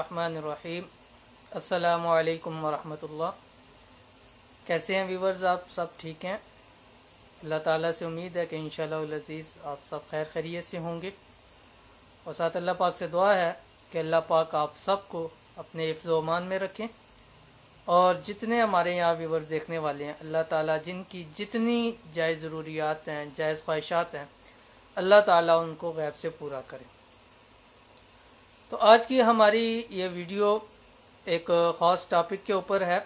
बिस्मिल्लाहिर्रहमानिर्रहीम। अस्सलामु अलैकुम वरहमतुल्लाह। कैसे हैं व्यूवर्स, आप सब ठीक हैं? अल्लाह ताला से उम्मीद है कि इंशाअल्लाह अज़ीज़ आप सब खैर खैरियत से होंगे। और साथ अल्लाह पाक से दुआ है कि अल्लाह पाक आप सबको अपने हिफ्ज़ व अमान में रखें। और जितने हमारे यहाँ व्यूवर्स देखने वाले हैं, अल्लाह ताला जिनकी जितनी जायज़ ज़रूरियात हैं, जायज़ ख्वाहिशात हैं, अल्लाह ताला उनको गैब से पूरा करें। तो आज की हमारी ये वीडियो एक ख़ास टॉपिक के ऊपर है।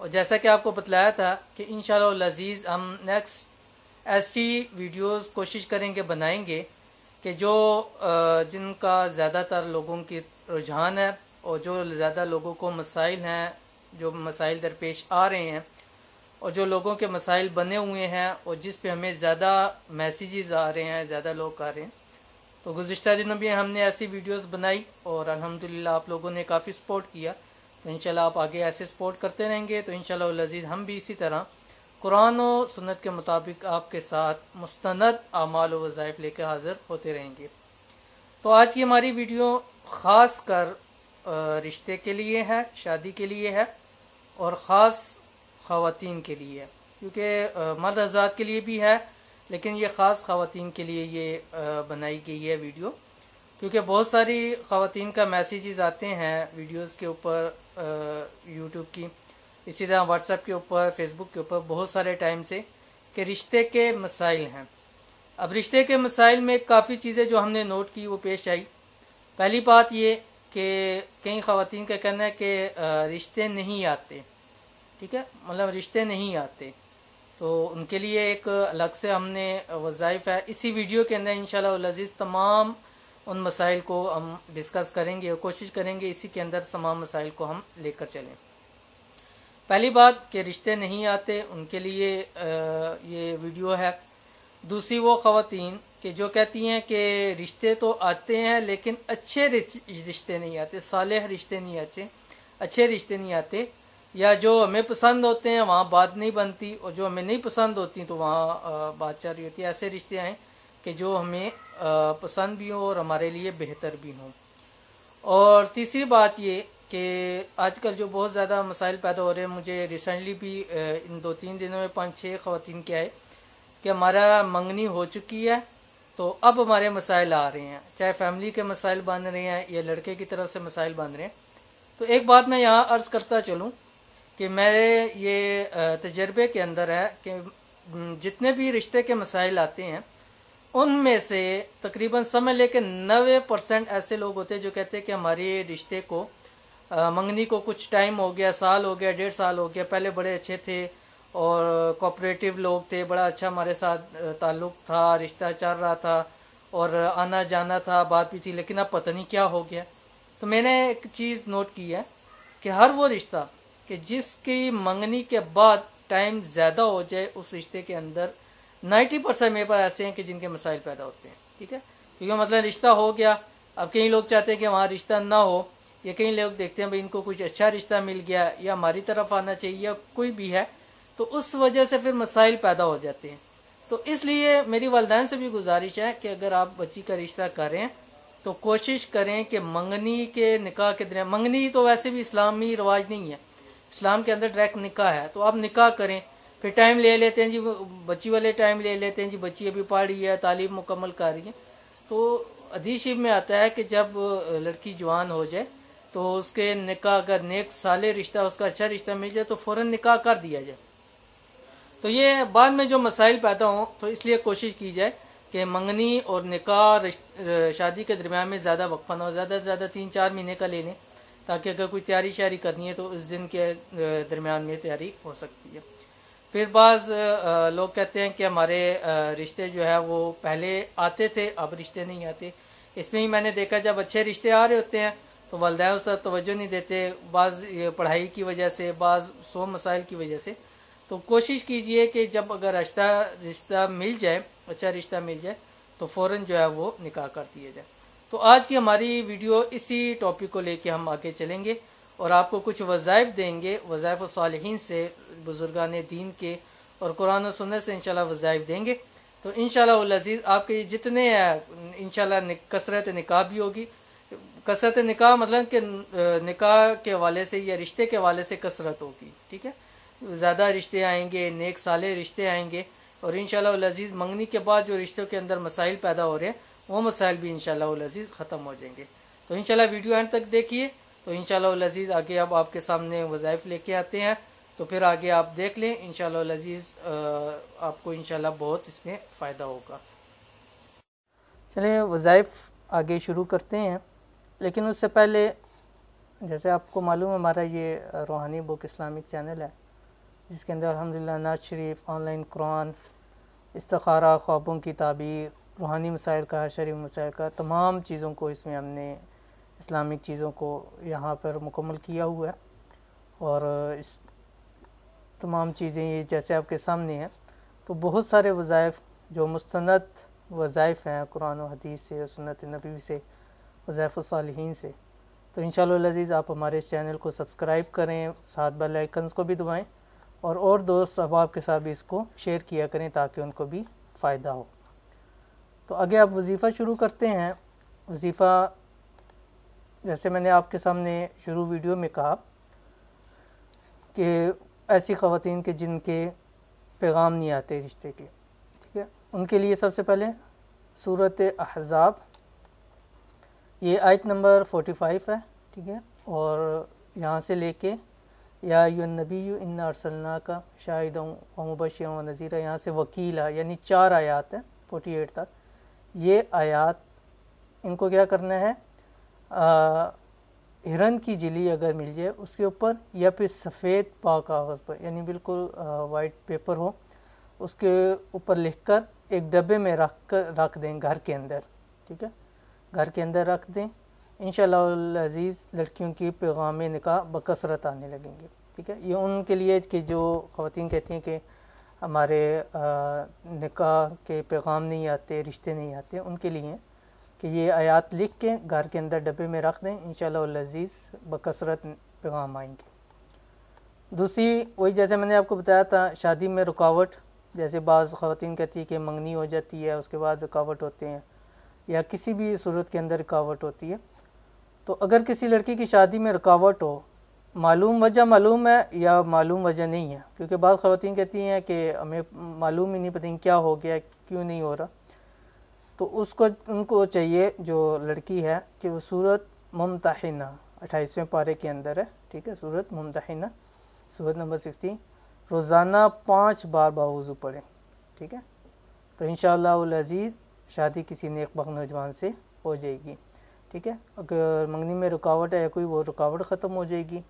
और जैसा कि आपको बतलाया था कि इंशाअल्लाह अज़ीज़ हम नेक्स्ट ऐसी वीडियोस कोशिश करेंगे बनाएंगे कि जो जिनका ज़्यादातर लोगों की रुझान है और जो ज़्यादा लोगों को मसाइल हैं, जो मसाइल दरपेश आ रहे हैं और जो लोगों के मसाइल बने हुए हैं और जिस पे हमें ज़्यादा मैसेजेस आ रहे हैं, ज़्यादा लोग आ रहे हैं। तो गुज़िश्ता दिनों भी हमने ऐसी वीडियोस बनाई और अल्हम्दुलिल्लाह आप लोगों ने काफ़ी सपोर्ट किया। तो इंशाल्लाह आप आगे ऐसे सपोर्ट करते रहेंगे तो इंशाल्लाह अज़ीज़ हम भी इसी तरह कुरान और सुन्नत के मुताबिक आपके साथ मुस्तनद आमाल व वज़ाइफ लेकर हाजिर होते रहेंगे। तो आज की हमारी वीडियो ख़ास कर रिश्ते के लिए है, शादी के लिए है और ख़ास ख़वातीन के लिए है, क्योंकि मर्द हज़रात के लिए भी है लेकिन ये ख़ास ख़वातीन के लिए ये बनाई गई है वीडियो, क्योंकि बहुत सारी ख़वातीन का मैसेजेस आते हैं वीडियोस के ऊपर यूट्यूब की, इसी तरह व्हाट्सएप के ऊपर, फेसबुक के ऊपर बहुत सारे टाइम से कि रिश्ते के मसाइल हैं। अब रिश्ते के मसाइल में काफ़ी चीज़ें जो हमने नोट की वो पेश आई। पहली बात ये कि कई ख़वातीन का कहना है कि रिश्ते नहीं आते, ठीक है, मतलब रिश्ते नहीं आते। तो उनके लिए एक अलग से हमने वज़ाइफ है, इसी वीडियो के अंदर इंशाअल्लाह अज़ीज़ तमाम उन मसाइल को हम डिस्कस करेंगे और कोशिश करेंगे इसी के अंदर तमाम मसाइल को हम लेकर चलें। पहली बात कि रिश्ते नहीं आते, उनके लिए ये वीडियो है। दूसरी वो ख़वातीन कि जो कहती हैं कि रिश्ते तो आते हैं लेकिन अच्छे रिश्ते नहीं आते, सालेह रिश्ते नहीं आते, अच्छे रिश्ते नहीं आते, या जो हमें पसंद होते हैं वहाँ बात नहीं बनती और जो हमें नहीं पसंद होती तो वहाँ बात चल रही होती है। ऐसे रिश्ते हैं कि जो हमें पसंद भी हो और हमारे लिए बेहतर भी हों। और तीसरी बात ये कि आजकल जो बहुत ज़्यादा मसाइल पैदा हो रहे हैं, मुझे रिसेंटली भी इन 2-3 दिनों में 5-6 ख़वातीन क्या है कि हमारा मंगनी हो चुकी है तो अब हमारे मसाइल आ रहे हैं, चाहे फैमिली के मसाइल बन रहे हैं या लड़के की तरफ से मसाइल बन रहे हैं। तो एक बात मैं यहाँ अर्ज़ करता चलूँ कि मेरे ये तजर्बे के अंदर है कि जितने भी रिश्ते के मसाइल आते हैं उनमें से तकरीबन समझ ले के 90% ऐसे लोग होते हैं जो कहते हैं कि हमारे रिश्ते को मंगनी को कुछ टाइम हो गया, साल हो गया, 1.5 साल हो गया, पहले बड़े अच्छे थे और कोऑपरेटिव लोग थे, बड़ा अच्छा हमारे साथ ताल्लुक़ था, रिश्ता चल रहा था और आना जाना था, बात भी थी, लेकिन अब पता नहीं क्या हो गया। तो मैंने एक चीज़ नोट की है कि हर वो रिश्ता कि जिसकी मंगनी के बाद टाइम ज़्यादा हो जाए उस रिश्ते के अंदर 90% मेरे पास ऐसे हैं कि जिनके मसाइल पैदा होते हैं, ठीक है। क्योंकि मतलब रिश्ता हो गया, अब कई लोग चाहते हैं कि वहाँ रिश्ता ना हो, या कई लोग देखते हैं भाई इनको कुछ अच्छा रिश्ता मिल गया या हमारी तरफ आना चाहिए या कोई भी है, तो उस वजह से फिर मसाइल पैदा हो जाते हैं। तो इसलिए मेरी वालिदैन से भी गुजारिश है कि अगर आप बच्ची का रिश्ता करें तो कोशिश करें कि मंगनी के निकाह के दरमियान, मंगनी तो वैसे भी इस्लामी रिवाज नहीं है, इस्लाम के अंदर डायरेक्ट निकाह है, तो आप निकाह करें, फिर टाइम ले लेते हैं जी, बच्ची वाले टाइम ले लेते हैं जी, बच्ची अभी पढ़ रही है, तालीम मुकम्मल कर रही है। तो हदीस शरीफ में आता है कि जब लड़की जवान हो जाए तो उसके निकाह, अगर नेक साले रिश्ता, उसका अच्छा रिश्ता मिल जाए तो फ़ौरन निकाह कर दिया जाए। तो ये बाद में जो मसाइल पैदा हों तो इसलिए कोशिश की जाए कि मंगनी और निकाह शादी के दरमियान में ज़्यादा वक्फा ना हो, ज़्यादा से ज़्यादा 3-4 महीने का ले लें, ताकि अगर कोई तैयारी शारी करनी है तो उस दिन के दरमियान में तैयारी हो सकती है। फिर बाज़ लोग कहते हैं कि हमारे रिश्ते जो है वो पहले आते थे, अब रिश्ते नहीं आते। इसमें ही मैंने देखा जब अच्छे रिश्ते आ रहे होते हैं तो वालिदैन उस तरफ तवज्जो नहीं देते, बाज़ पढ़ाई की वजह से, बाज़ 100 मसाइल की वजह से। तो कोशिश कीजिए कि जब अगर रिश्ता मिल जाए, अच्छा रिश्ता मिल जाए तो फ़ौरन जो है वो निकाह कर दिया जाए। तो आज की हमारी वीडियो इसी टॉपिक को लेके हम आगे चलेंगे और आपको कुछ वज़ाइफ देंगे, वज़ाइफ व सालिहीन से, बुजुर्गान दीन के और कुरान और सुन्नत से इंशाल्लाह वज़ाइफ देंगे। तो इंशाल्लाह अज़ीज़ आपके जितने इंशाल्लाह कसरत निकाह भी होगी, कसरत निकाह मतलब कि निकाह के हवाले से या रिश्ते के हवाले से कसरत होगी, ठीक है। ज़्यादा रिश्ते आएंगे, नेक साले रिश्ते आएंगे, और इंशाल्लाह अज़ीज़ मंगनी के बाद जो रिश्तों के अंदर मसाइल पैदा हो रहे हैं वो मसाइल भी इंशाल्लाह अज़ीज़ ख़त्म हो जाएंगे। तो इंशाल्लाह वीडियो एंड तक देखिए। तो इंशाल्लाह अज़ीज़ आगे अब आपके सामने वज़ाइफ लेके आते हैं, तो फिर आगे आप देख लें। इंशाल्लाह अज़ीज़ आपको इंशाल्लाह बहुत इसमें फ़ायदा होगा। चलिए वज़ाइफ आगे शुरू करते हैं, लेकिन उससे पहले जैसे आपको मालूम है हमारा ये रूहानी बुक इस्लामिक चैनल है, जिसके अंदर अल्हम्दुलिल्लाह नात शरीफ, ऑनलाइन कुरान, इस्तिखारा, ख्वाबों की ताबीर, रूहानी मसाइल का, शरीफ मसाइल का, तमाम चीज़ों को इसमें हमने इस्लामिक चीज़ों को यहाँ पर मुकम्मल किया हुआ है। और इस तमाम चीज़ें ये जैसे आपके सामने हैं, तो बहुत सारे वज़ाइफ जो मुस्तनद वज़ाइफ हैं कुरान और हदीस से और सुन्नत नबी से, वज़ाइफ सालिहीन से। तो इंशाअल्लाह अज़ीज़ आप हमारे इस चैनल को सब्सक्राइब करें, साथ बेल आइकन्स को भी दबाएं, और दोस्त अहबाब के साथ भी इसको शेयर किया करें ताकि उनको भी फ़ायदा हो। तो आगे आप वजीफ़ा शुरू करते हैं। वजीफ़ा जैसे मैंने आपके सामने शुरू वीडियो में कहा कि ऐसी ख़वातीन के जिनके पैगाम नहीं आते रिश्ते के, ठीक है, उनके लिए सबसे पहले सूरत अहज़ाब, ये आयत नंबर 45 है, ठीक है। और यहाँ से लेके या अय्युहन्नबी इन्ना अर्सलनाका शाहिदन व मुबश्शिरन व नज़ीरा, यहाँ से वकीला, यानी 4 आयात हैं 48 तक। ये आयात इनको क्या करना है, हिरन की जिली अगर मिल जाए उसके ऊपर, या फिर सफ़ेद पा कागज़ पर, यानी बिल्कुल वाइट पेपर हो, उसके ऊपर लिखकर एक डब्बे में रख दें घर के अंदर, ठीक है, घर के अंदर रख दें। इंशाअल्लाह अज़ीज़ लड़कियों की पैगाम निकाह बकसरत आने लगेंगे, ठीक है। ये उनके लिए कि जो ख़वातीन कहती हैं कि हमारे निकाह के पैगाम नहीं आते, रिश्ते नहीं आते, उनके लिए कि ये आयात लिख के घर के अंदर डब्बे में रख दें, इंशाअल्लाह अज़ीज़ बकसरत पैगाम आएंगे। दूसरी वही जैसे मैंने आपको बताया था, शादी में रुकावट, जैसे बाज़ ख़वातीन कहती है कि मंगनी हो जाती है, उसके बाद रुकावट होते हैं, या किसी भी सूरत के अंदर रुकावट होती है। तो अगर किसी लड़की की शादी में रुकावट हो, मालूम वजह मालूम है या मालूम वजह नहीं है, क्योंकि बाज़ ख़वातीन कहती हैं कि हमें मालूम ही नहीं, पता नहीं क्या हो गया, क्यों नहीं हो रहा, तो उसको उनको चाहिए जो लड़की है कि वो सूरत मुम्तहिना 28वें पारे के अंदर है, ठीक है, सूरत मुम्तहिना, सूरत नंबर 16, रोज़ाना 5 बार बावुज़ू पढ़ें, ठीक है। तो इंशाअल्लाह अज़ीज़ शादी किसी नेकबख्त नौजवान से हो जाएगी, ठीक है। अगर मंगनी में रुकावट है कोई, वो रुकावट ख़त्म हो जाएगी,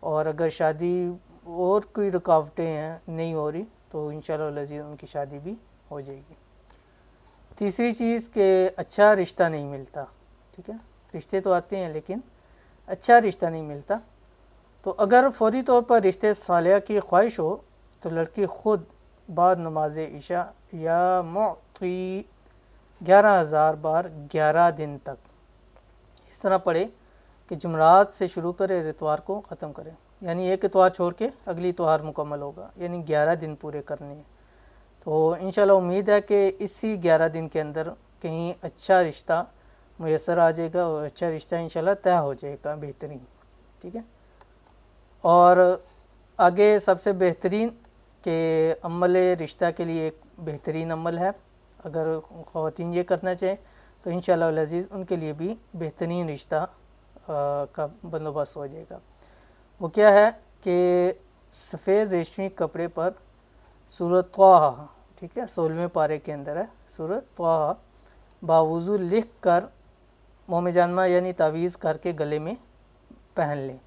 और अगर शादी और कोई रुकावटें हैं नहीं हो रही, तो इंशाअल्लाह अज़ीज़ उनकी शादी भी हो जाएगी। तीसरी चीज़ कि अच्छा रिश्ता नहीं मिलता, ठीक है, रिश्ते तो आते हैं लेकिन अच्छा रिश्ता नहीं मिलता। तो अगर फौरी तौर पर रिश्ते सालिया की ख्वाहिश हो, तो लड़की ख़ुद बाद नमाज इशा या मुअती 11,000 बार 11 दिन तक इस तरह पढ़े कि जुमरात से शुरू करे, इतवार को ख़त्म करे, यानी एक इतवार छोड़ के अगली इतवार मुकम्मल होगा, यानी 11 दिन पूरे करने हैं। तो इंशाल्लाह उम्मीद है कि इसी 11 दिन के अंदर कहीं अच्छा रिश्ता मुयस्सर आ जाएगा, और अच्छा रिश्ता इंशाल्लाह तय हो जाएगा बेहतरीन, ठीक है। और आगे सबसे बेहतरीन के अमल रिश्ता के लिए एक बेहतरीन अमल है, अगर ख़वातीन ये करना चाहें तो इंशाअल्लाह अज़ीज़ उनके लिए भी बेहतरीन रिश्ता का बंदोबस्त हो जाएगा। वो क्या है कि सफ़ेद रेशमी कपड़े पर सूरत त्वाहा, ठीक है, 16वें पारे के अंदर है सूरत त्वाहा, बावुज़ू लिख कर मोम जानमा यानी तावीज़ करके गले में पहन लें,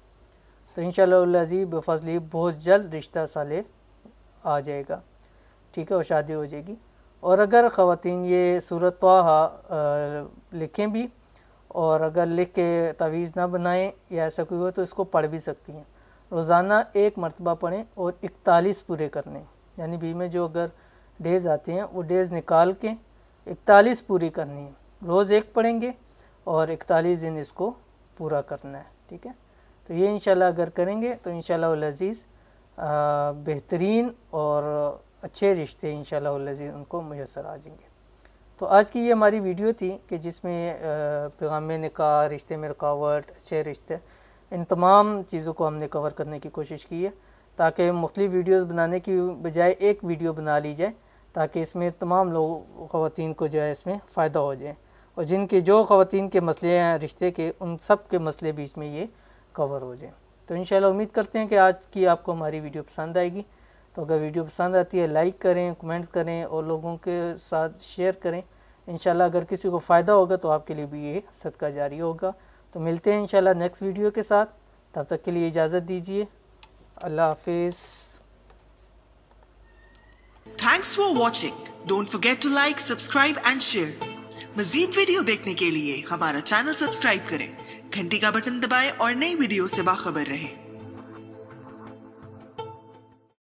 तो इंशाअल्लाह अज़ीज़ बफ़ज़ली बहुत जल्द रिश्ता साले आ जाएगा, ठीक है, और शादी हो जाएगी। और अगर ख़वातीन ये सूरत त्वाहा लिखें भी, और अगर लिख के तावीज़ ना बनाएं या ऐसा कोई हो, तो इसको पढ़ भी सकती हैं। रोज़ाना 1 मरतबा पढ़ें और 41 पूरे करने, यानी बीच में जो अगर डेज़ आते हैं वो डेज़ निकाल के 41 पूरी करनी है। रोज़ 1 पढ़ेंगे और 41 दिन इसको पूरा करना है, ठीक है। तो ये इंशाल्लाह अगर करेंगे तो इंशाल्लाह अज़ीज़ बेहतरीन और अच्छे रिश्ते इंशाल्लाह अज़ीज़ उनको मुयस्सर आ जाएंगे। तो आज की ये हमारी वीडियो थी कि जिसमें पैगाम निकाह, रिश्ते में रुकावट, अच्छे रिश्ते, इन तमाम चीज़ों को हमने कवर करने की कोशिश की है ताकि मुख्तलिफ़ वीडियोस बनाने की बजाय एक वीडियो बना ली जाए ताकि इसमें तमाम लोग ख़वातीन को जो है इसमें फ़ायदा हो जाए और जिनके जो ख़वातीन के मसले हैं रिश्ते के, उन सब के मसले बीच में ये कवर हो जाए। तो इंशाल्लाह उम्मीद करते हैं कि आज की आपको हमारी वीडियो पसंद आएगी। तो अगर वीडियो पसंद आती है लाइक करें, कमेंट्स करें और लोगों के साथ शेयर करें। इंशाल्लाह अगर किसी को फ़ायदा होगा तो आपके लिए भी ये सदका जारी होगा। तो मिलते हैं इंशाल्लाह नेक्स्ट वीडियो के साथ, तब तक के लिए इजाज़त दीजिए। अल्लाह हाफिज़। Thanks for watching. Don't forget to like, subscribe and share. मज़ीद वीडियो देखने के लिए हमारा चैनल सब्सक्राइब करें, घंटी का बटन दबाएं और नई वीडियो से बाखबर रहें।